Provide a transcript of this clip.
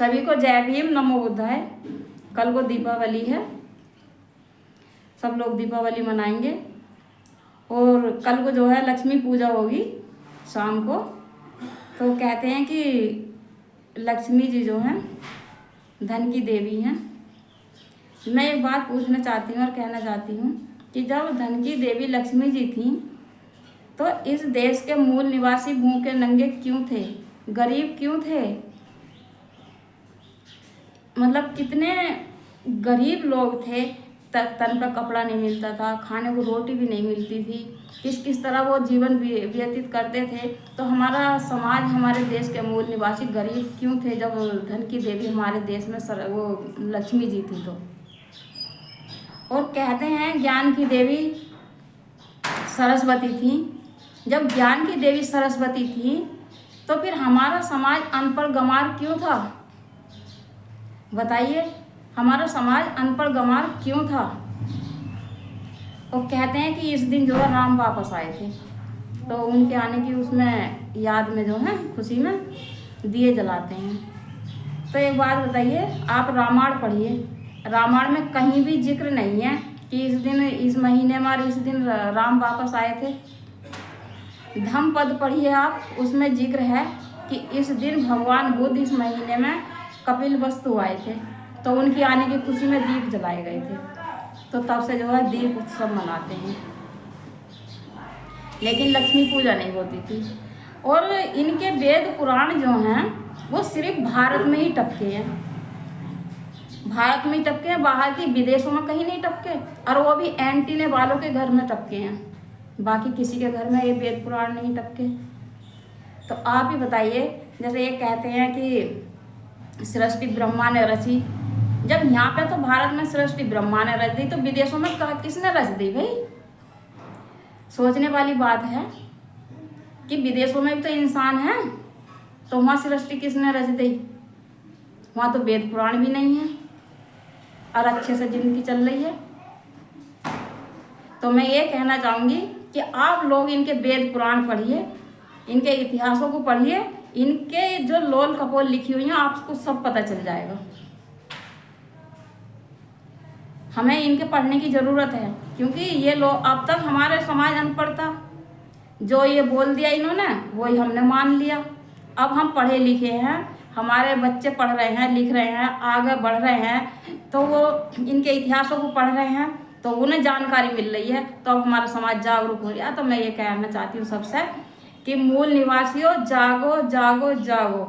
सभी को जय भीम, नमो बुद्धाय। कल को दीपावली है, सब लोग दीपावली मनाएंगे। और कल को जो है लक्ष्मी पूजा होगी शाम को। तो कहते हैं कि लक्ष्मी जी जो हैं धन की देवी हैं। मैं एक बात पूछना चाहती हूँ और कहना चाहती हूँ कि जब धन की देवी लक्ष्मी जी थी तो इस देश के मूल निवासी भूखे नंगे क्यों थे, गरीब क्यों थे? मतलब कितने गरीब लोग थे, तन पर कपड़ा नहीं मिलता था, खाने को रोटी भी नहीं मिलती थी। किस तरह वो जीवन व्यतीत करते थे। तो हमारा समाज, हमारे देश के मूल निवासी गरीब क्यों थे जब धन की देवी हमारे देश में वो लक्ष्मी जी थी। तो और कहते हैं ज्ञान की देवी सरस्वती थी। जब ज्ञान की देवी सरस्वती थी तो फिर हमारा समाज अनपढ़ गंवार क्यों था? बताइए, हमारा समाज अनपढ़ गंवार क्यों था? और कहते हैं कि इस दिन जो है राम वापस आए थे, तो उनके आने की उसमें याद में जो है खुशी में दिए जलाते हैं। तो एक बात बताइए, आप रामायण पढ़िए, रामायण में कहीं भी जिक्र नहीं है कि इस दिन, इस महीने में और इस दिन राम वापस आए थे। धम्मपद पढ़िए आप, उसमें जिक्र है कि इस दिन भगवान बुद्ध इस महीने में कपिलवस्तु आए थे, तो उनकी आने की खुशी में दीप जलाए गए थे। तो तब से जो है दीप उत्सव मनाते हैं। लेकिन लक्ष्मी पूजा नहीं होती थी। और इनके वेद पुराण जो हैं वो सिर्फ भारत में ही टपके हैं, भारत में ही टपके हैं, बाहर के विदेशों में कहीं नहीं टपके। और वो भी एंटीने वालों के घर में टपके हैं, बाकी किसी के घर में ये वेद पुराण नहीं टपके। तो आप ही बताइए, जैसे ये कहते हैं कि सृष्टि ब्रह्मा ने रची, जब यहाँ पे तो भारत में सृष्टि ब्रह्मा ने रच दी, तो विदेशों में किसने रच दी भाई? सोचने वाली बात है कि विदेशों में भी तो इंसान है, तो वहाँ सृष्टि किसने रच दी? वहाँ तो वेद पुराण भी नहीं है और अच्छे से जिंदगी चल रही है। तो मैं ये कहना चाहूँगी कि आप लोग इनके वेद पुराण पढ़िए, इनके इतिहासों को पढ़िए, इनके जो लोल कपोल लिखी हुई हैं आपको सब पता चल जाएगा। हमें इनके पढ़ने की ज़रूरत है, क्योंकि ये लोग, अब तक हमारे समाज अनपढ़ था, जो ये बोल दिया इन्होंने वही हमने मान लिया। अब हम पढ़े लिखे हैं, हमारे बच्चे पढ़ रहे हैं, लिख रहे हैं, आगे बढ़ रहे हैं, तो वो इनके इतिहासों को पढ़ रहे हैं, तो उन्हें जानकारी मिल रही है, तो अब हमारा समाज जागरूक हो गया। तो मैं ये कहना चाहती हूँ सबसे कि मूल निवासियों, जागो जागो जागो।